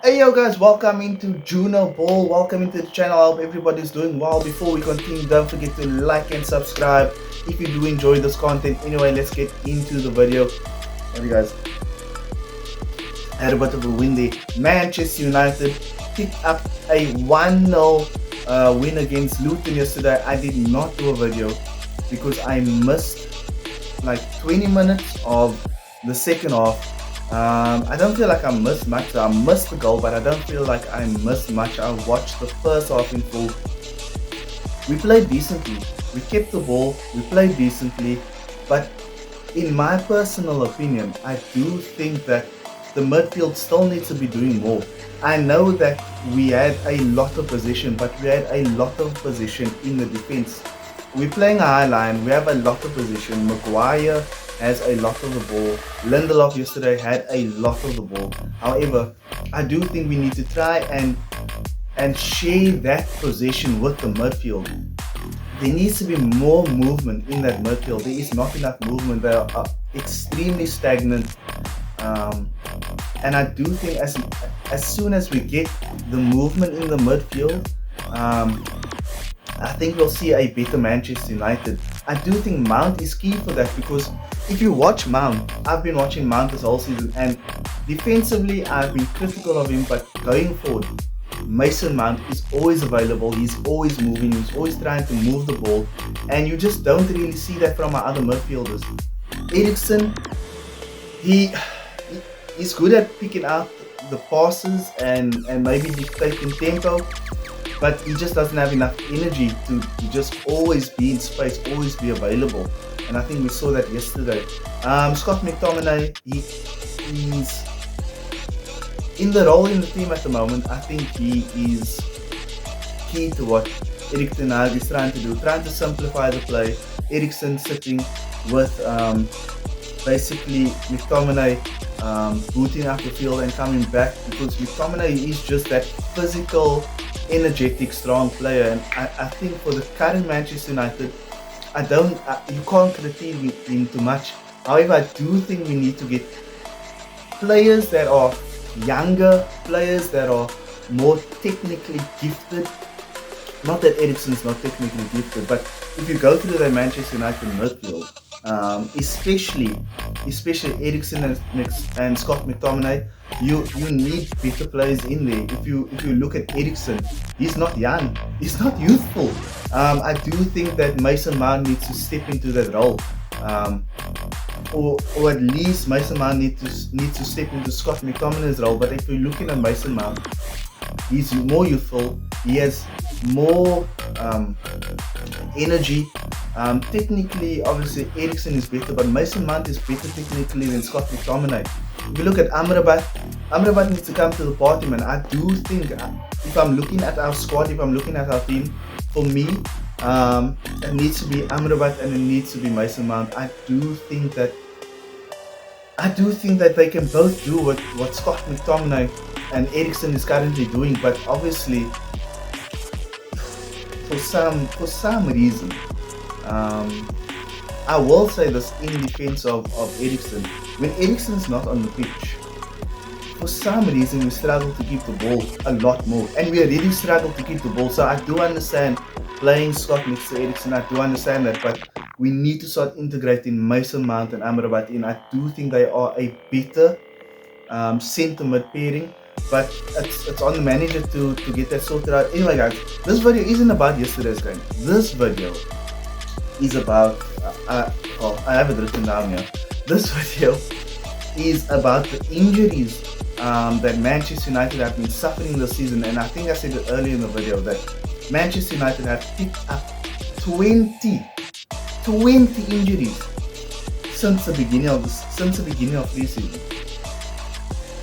Hey yo guys, welcome into Juno Ball. Welcome into the channel. I hope everybody's doing well. Before we continue, don't forget to like and subscribe if you do enjoy this content. Anyway, let's get into the video. Hey guys, I had a bit of a win there. Manchester United picked up a 1-0 win against Luton yesterday. I did not do a video because I missed like 20 minutes of the second half. I don't feel like I missed much. I missed the goal, but I don't feel like I missed much. I watched the first half in full. We played decently. We kept the ball. We played decently. But in my personal opinion, I do think that the midfield still needs to be doing more. I know that we had a lot of possession, but we had a lot of possession in the defense. We're playing a high line. We have a lot of possession. Maguire has a lot of the ball. Lindelof yesterday had a lot of the ball. However, I do think we need to try and share that possession with the midfield. There needs to be more movement in that midfield. There is not enough movement. They are extremely stagnant. And I do think as soon as we get the movement in the midfield, I think we'll see a better Manchester United. I do think Mount is key for that, because if you watch Mount, I've been watching Mount this whole season, and defensively I've been critical of him, but going forward, Mason Mount is always available, he's always moving, he's always trying to move the ball, and you just don't really see that from our other midfielders. Eriksen, he's good at picking out the passes and maybe dictating tempo, but he just doesn't have enough energy to just always be in space, always be available. And I think we saw that yesterday. Scott McTominay, he's in the role in the team at the moment. I think he is key to what Erik ten Hag is trying to do, trying to simplify the play. Eriksen sitting with basically McTominay booting up the field and coming back, because McTominay is just that physical, energetic, strong player. And I think for the current Manchester United, you can't critique him too much. However, I do think we need to get players that are younger, players that are more technically gifted. Not that Eriksen's not technically gifted, but if you go through the Manchester United midfield, especially Eriksen and Scott McTominay, you need better players in there. If you look at Eriksen, he's not young, he's not youthful. I do think that Mason Mount needs to step into that role, or at least Mason Mount needs to step into Scott McTominay's role. But if you're looking at Mason Mount, he's more youthful, he has more energy. Technically, obviously, Eriksen is better, but Mason Mount is better technically than Scott McTominay. If you look at Amrabat needs to come to the party, man. I do think, if I'm looking at our squad, if I'm looking at our team, for me, it needs to be Amrabat and it needs to be Mason Mount. I do think that they can both do what Scott McTominay and Eriksen is currently doing, but obviously, for some reason, I will say this in defense of Eriksen. When Eriksen's not on the pitch, for some reason we struggle to keep the ball a lot more, and we really struggle to keep the ball. So I do understand playing Scott next to Eriksen, I do understand that, but we need to start integrating Mason Mount and Amrabat in. I do think they are a better centre mid pairing, but it's on the manager to get that sorted out. Anyway guys, this video isn't about yesterday's game. This video is about, I have it written down here. This video is about the injuries that Manchester United have been suffering this season. And I think I said it earlier in the video that Manchester United have picked up 20 injuries since the beginning of pre-season.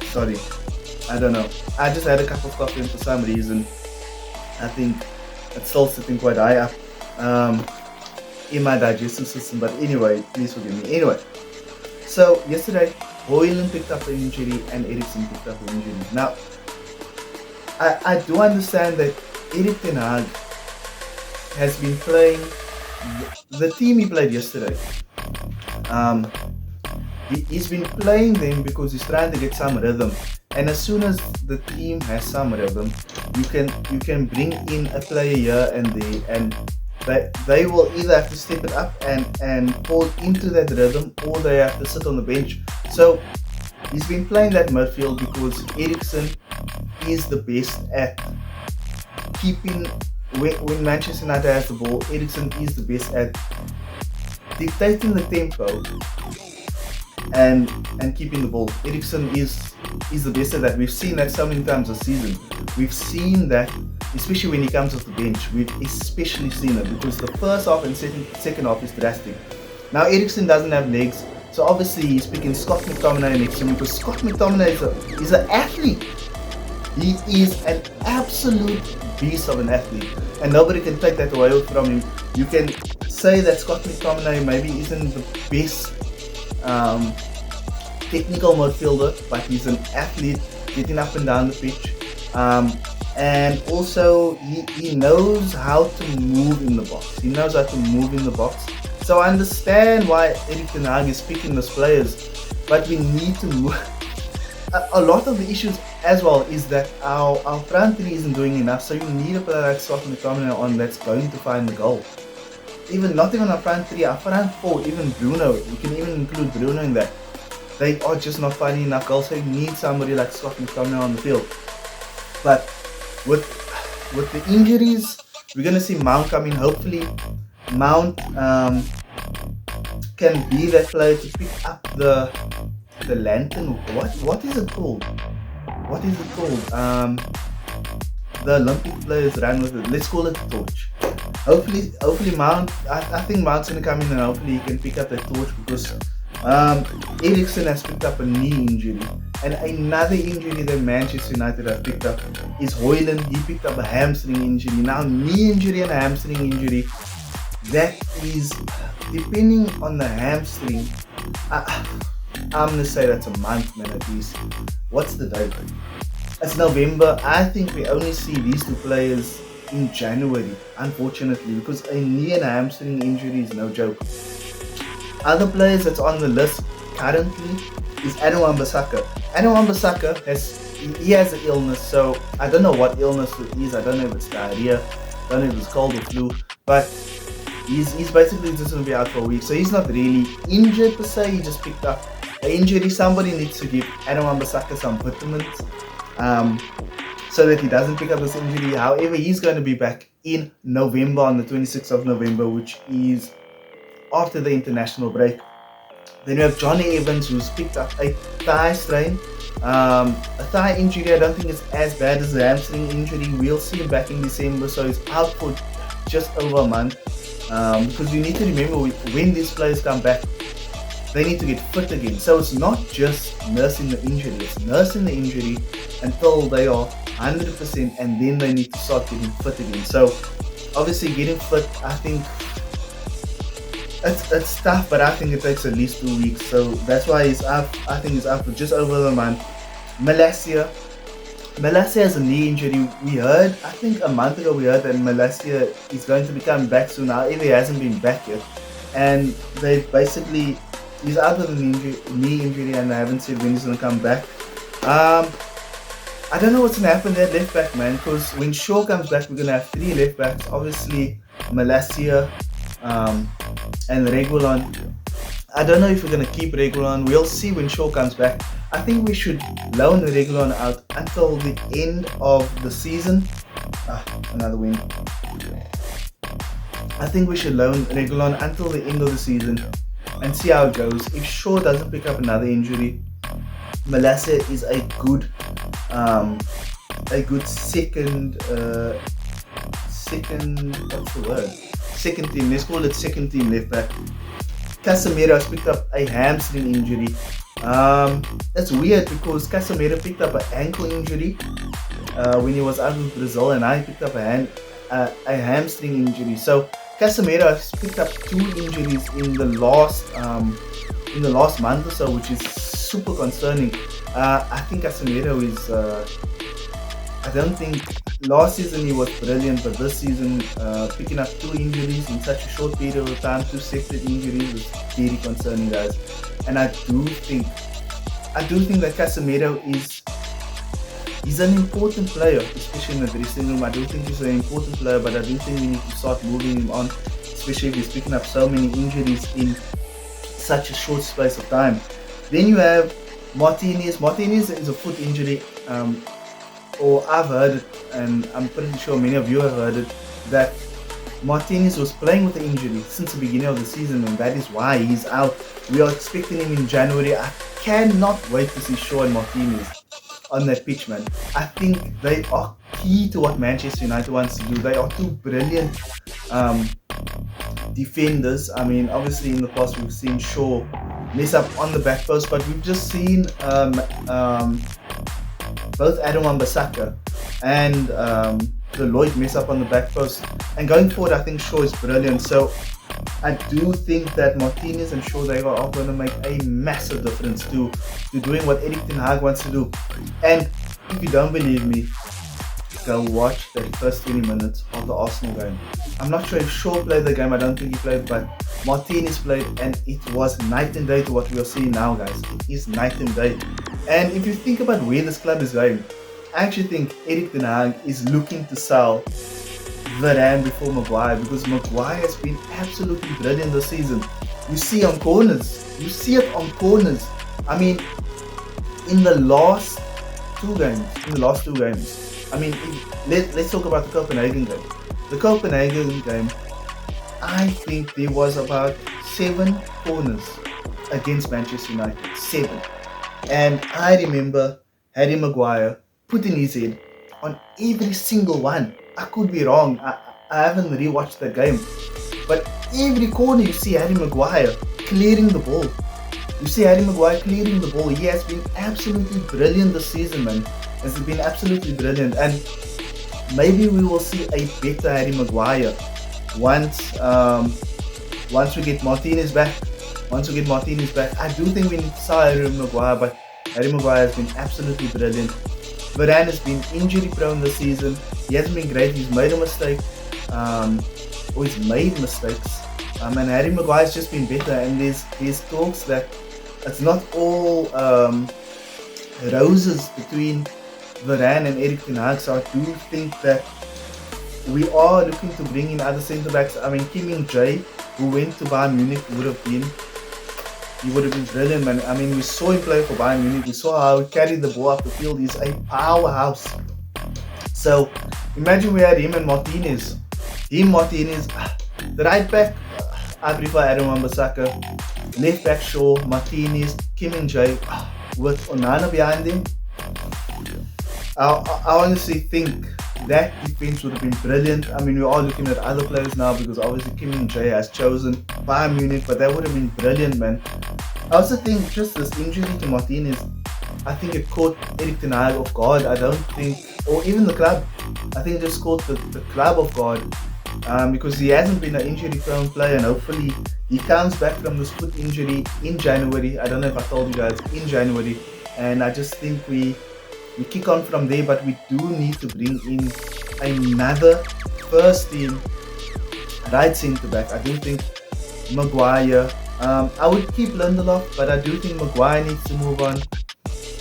Sorry, I don't know. I just had a cup of coffee, and for some reason, I think it's still sitting quite high up in my digestive system. But anyway, please forgive me. Anyway, so yesterday, Boylan picked up an injury and Eriksen picked up an injury. Now, I do understand that Erik ten Hag has been playing the team he played yesterday. He's been playing them because he's trying to get some rhythm. And as soon as the team has some rhythm, you can bring in a player here and there, and they will either have to step it up and fall into that rhythm, or they have to sit on the bench. So he's been playing that midfield because Eriksen is the best at keeping, when Manchester United has the ball, Eriksen is the best at dictating the tempo and keeping the ball. Eriksen is the best at that. We've seen that so many times this season. We've seen that, especially when he comes off the bench. We've especially seen it because the first half and second half is drastic. Now Eriksen doesn't have legs, so obviously he's picking Scott McTominay next to him because Scott McTominay is an athlete. He is an absolute beast of an athlete, and nobody can take that away from him. You can say that Scott McTominay maybe isn't the best technical midfielder, but he's an athlete getting up and down the pitch, and also he knows how to move in the box. He knows how to move in the box. So I understand why Erik ten Hag is picking those players, but we need to move. A lot of the issues as well is that our front three isn't doing enough, so you need a player like Scott McTominay on that's going to find the goal. Not even our front three, our front four, even Bruno, you can even include Bruno in that. They are just not finding enough goals, so you need somebody like Scott McTominay on the field. But with the injuries, we're going to see Mount come in. Hopefully Mount can be that player to pick up the lantern. What is it called? The Olympic players ran with it. Let's call it the torch. Hopefully Mount, I think Mount's going to come in and hopefully he can pick up that torch, because Eriksen has picked up a knee injury, and another injury that Manchester United have picked up is Højlund. He picked up a hamstring injury. Now knee injury and a hamstring injury, that is, depending on the hamstring, I'm going to say that's a month, man, at least. What's the date? It's November. I think we only see these two players in January, unfortunately, because a knee and a hamstring injury is no joke. Other players that's on the list currently is Adam Wan-Bissaka. Adam Wan-Bissaka has an illness, so I don't know what illness it is. I don't know if it's diarrhea, I don't know if it's cold or flu, but he's basically just going to be out for a week. So he's not really injured per se, he just picked up an injury. Somebody needs to give Adam Wan-Bissaka some vitamins so that he doesn't pick up this injury. However, he's going to be back in November, on the 26th of November, which is after the international break. Then we have Johnny Evans, who's picked up a thigh strain. A thigh injury, I don't think it's as bad as the hamstring injury. We'll see him back in December, so he's out for just over a month. Because you need to remember, when these players come back, they need to get fit again. So it's not just nursing the injury, it's nursing the injury until they are 100%, and then they need to start getting fit again. So obviously getting fit, I think it's tough, but I think it takes at least 2 weeks. So that's why he's up. I think he's up for just over a month. Malacia has a knee injury. We heard, I think a month ago, we heard that Malacia is going to be coming back soon. However, he hasn't been back yet, and they basically, he's out with a knee injury, and they haven't said when he's going to come back. I don't know what's going to happen there at left back, man, because when Shaw comes back, we're going to have 3 left backs. Obviously, Malacia and Reguilon. I don't know if we're going to keep Reguilon. We'll see when Shaw comes back. I think we should loan Reguilon out until the end of the season. Another win. I think we should loan Reguilon until the end of the season and see how it goes. If Shaw doesn't pick up another injury, Malacia is a good second team, let's call it second team left back. Casemiro has picked up a hamstring injury. That's weird because Casemiro picked up an ankle injury when he was out with Brazil, and I picked up a hamstring injury. So Casemiro has picked up 2 injuries in the last month or so, which is super concerning. I think Casemiro is I don't think last season he was brilliant, but this season picking up 2 injuries in such a short period of time, 2 separate injuries, is very concerning, guys. And I do think that Casemiro He's an important player, especially in the dressing room. I do think he's an important player, but I do think we need to start moving him on, especially if he's picking up so many injuries in such a short space of time. Then you have Martinez. Martinez is a foot injury, or I've heard it, and I'm pretty sure many of you have heard it, that Martinez was playing with the injury since the beginning of the season, and that is why he's out. We are expecting him in January. I cannot wait to see Shaw and Martinez on that pitch, man. I think they are key to what Manchester United wants to do. They are two brilliant defenders. I mean, obviously in the past we've seen Shaw mess up on the back post, but we've just seen both Adam Wan-Bissaka and Lloyd mess up on the back post. And going forward, I think Shaw is brilliant. So I do think that Martinez and Shaw, they are going to make a massive difference to doing what Erik ten Hag wants to do. And if you don't believe me, go watch that first 20 minutes of the Arsenal game. I'm not sure if Shaw played the game, I don't think he played, but Martinez played, and it was night and day to what we are seeing now, guys. It is night and day. And if you think about where this club is going, I actually think Erik ten Hag is looking to sell Varane before Maguire, because Maguire has been absolutely brilliant this season. You see on corners. You see it on corners. I mean, in the last two games, I mean, let's talk about the Copenhagen game. The Copenhagen game, I think there was about 7 corners against Manchester United. 7. And I remember Harry Maguire putting his head on every single one. I could be wrong. I haven't rewatched the game. But every corner you see Harry Maguire clearing the ball. You see Harry Maguire clearing the ball. He has been absolutely brilliant this season, man. Has been absolutely brilliant. And maybe we will see a better Harry Maguire once we get Martinez back. I do think we need to sell Harry Maguire, but Harry Maguire has been absolutely brilliant. Varane has been injury prone this season. He hasn't been great. He's made a mistake, or he's made mistakes. And Harry Maguire has just been better. And there's talks that it's not all roses between Varane and Erik ten Hag. So I do think that we are looking to bring in other centre backs. I mean, Kim Min-jae, who went to Bayern Munich, would have been brilliant, man. I mean, we saw him play for Bayern Munich. We saw how he carried the ball up the field. He's a powerhouse. So imagine we had him and Martinez. The right back, I prefer Adam Wan-Bissaka. Left back, Shaw, Martinez, Kim Min-jae, with Onana behind him. I honestly think that defense would have been brilliant. I mean, we are looking at other players now, because obviously Kim Min-jae has chosen Bayern Munich, but that would have been brilliant, man. I also think just this injury to Martinez, I think it caught Erik ten Hag off guard. I don't think, or even the club, I think it just caught the club off guard, because he hasn't been an injury-prone player, and hopefully he comes back from this foot injury in January. I don't know if I told you guys, in January, and I just think we kick on from there. But we do need to bring in another first team right centre back. I do think Maguire, I would keep Lindelof, but I do think Maguire needs to move on.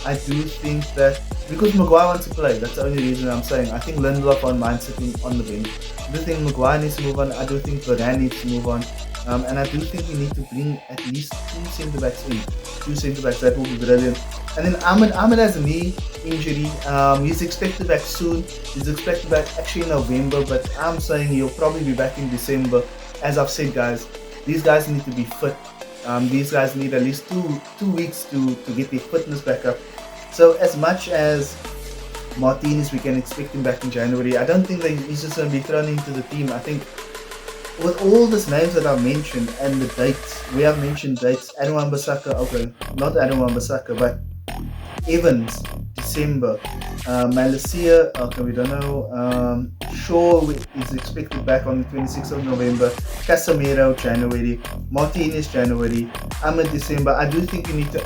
I do think that, because Maguire wants to play, that's the only reason I'm saying. I think Lindelof won't mind sitting on the bench. I do think Maguire needs to move on. I do think Varane needs to move on. And I do think we need to bring at least 2 centre backs in. 2 centre backs, that will be brilliant. And then Ahmed has a knee injury. He's expected back soon. He's expected back actually in November, but I'm saying he'll probably be back in December. As I've said, guys, these guys need to be fit. These guys need at least two weeks to get their fitness back up. So as much as Martinez, we can expect him back in January, I don't think that he's just going to be thrown into the team. I think with all these names that I've mentioned and the dates, we have mentioned dates. Adam Wan-Bissaka, okay, not Adam Wan-Bissaka, but Evans, December. Malaysia, okay, we don't know. Shaw is expected back on the 26th of November. Casemiro, January. Martinez, January. Ahmed, December. I do think we need to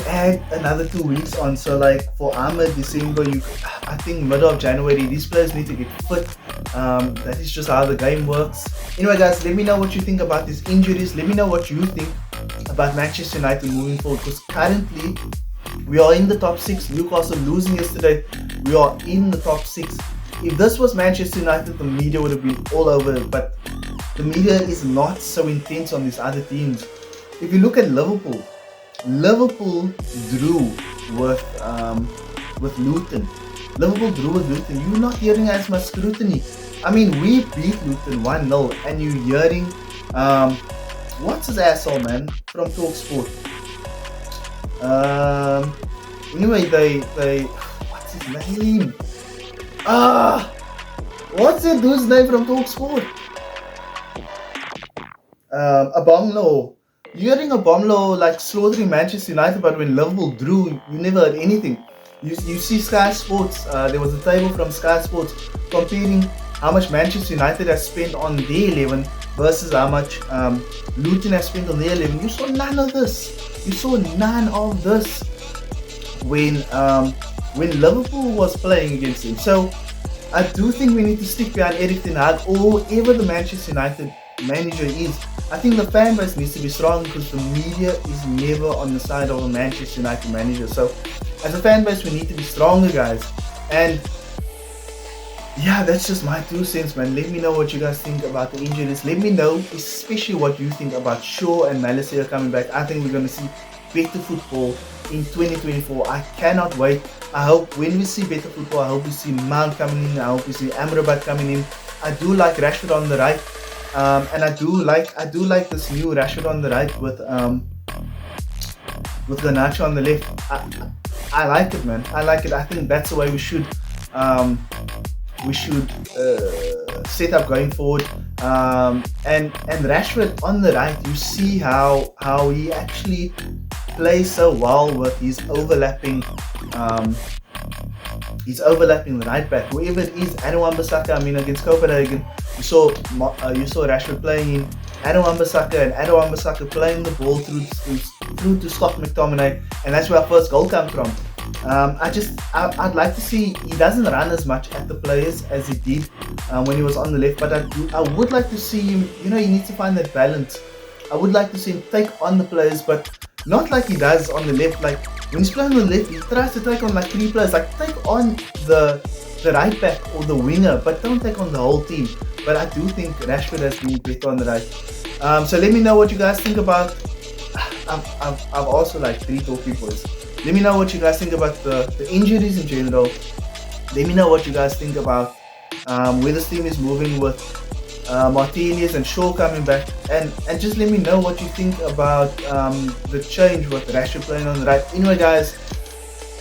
add another 2 weeks on. So like for Ahmed, December, I think middle of January, these players need to get fit. That is just how the game works. Anyway, guys, let me know what you think about these injuries. Let me know what you think about Manchester United moving forward, because currently We are in the top 6. Newcastle losing yesterday. We are in the top 6. If this was Manchester United, the media would have been all over it, but the media is not so intense on these other teams. If you look at Liverpool, Liverpool drew with Luton. Liverpool drew with Luton. You're not hearing as much scrutiny. I mean, we beat Luton 1-0, and you're hearing what's his asshole, man, from TalkSport. Anyway, they what's his name? What's that dude's name from TalkSport? Abomlo. You're hearing Abomlo like slaughtering Manchester United, but when Liverpool drew, you never heard anything. You see Sky Sports, there was a table from Sky Sports comparing how much Manchester United has spent on their 11 versus how much Luton has spent on their 11. You saw none of this. You saw none of this when Liverpool was playing against them. So I do think we need to stick behind Erik ten Hag or whoever the Manchester United manager is. I think the fan base needs to be strong because the media is never on the side of a Manchester United manager. So as a fan base, we need to be stronger, guys. And yeah, that's just my 2 cents, man. Let me know what you guys think about the injuries. Let me know especially what you think about Shaw and Malacia coming back. I think we're going to see better football in 2024. I cannot wait. I hope when we see better football, I hope we see Mount coming in. I hope we see Amrabat coming in. I do like Rashford on the right. And I do like this new Rashford on the right with Garnacho on the left. I like it, man. I like it. I think that's the way we should set up going forward. And Rashford on the right, you see how he actually plays so well with his overlapping the right back. Whoever it is, Aaron Wan-Bissaka. I mean, against Copenhagen, you saw Rashford playing in Aaron Wan-Bissaka, and Aaron Wan-Bissaka playing the ball through to Scott McTominay, and that's where our first goal comes from. I'd like to see, he doesn't run as much at the players as he did when he was on the left, but I would like to see him, he needs to find that balance. I would like to see him take on the players, but not like he does on the left. Like when he's playing on the left, he tries to take on like 3 players, like take on the right back or the winger, but don't take on the whole team. But I do think Rashford has been better on the right. So let me know what you guys think about. I've also like 3 talking points. Let me know what you guys think about the injuries in general. Let me know what you guys think about where this team is moving with Martinez and Shaw coming back, and just let me know what you think about the change with Rashford playing on the right. Anyway, guys,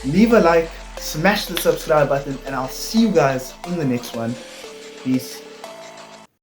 leave a like, smash the subscribe button, and I'll see you guys in the next one. Peace.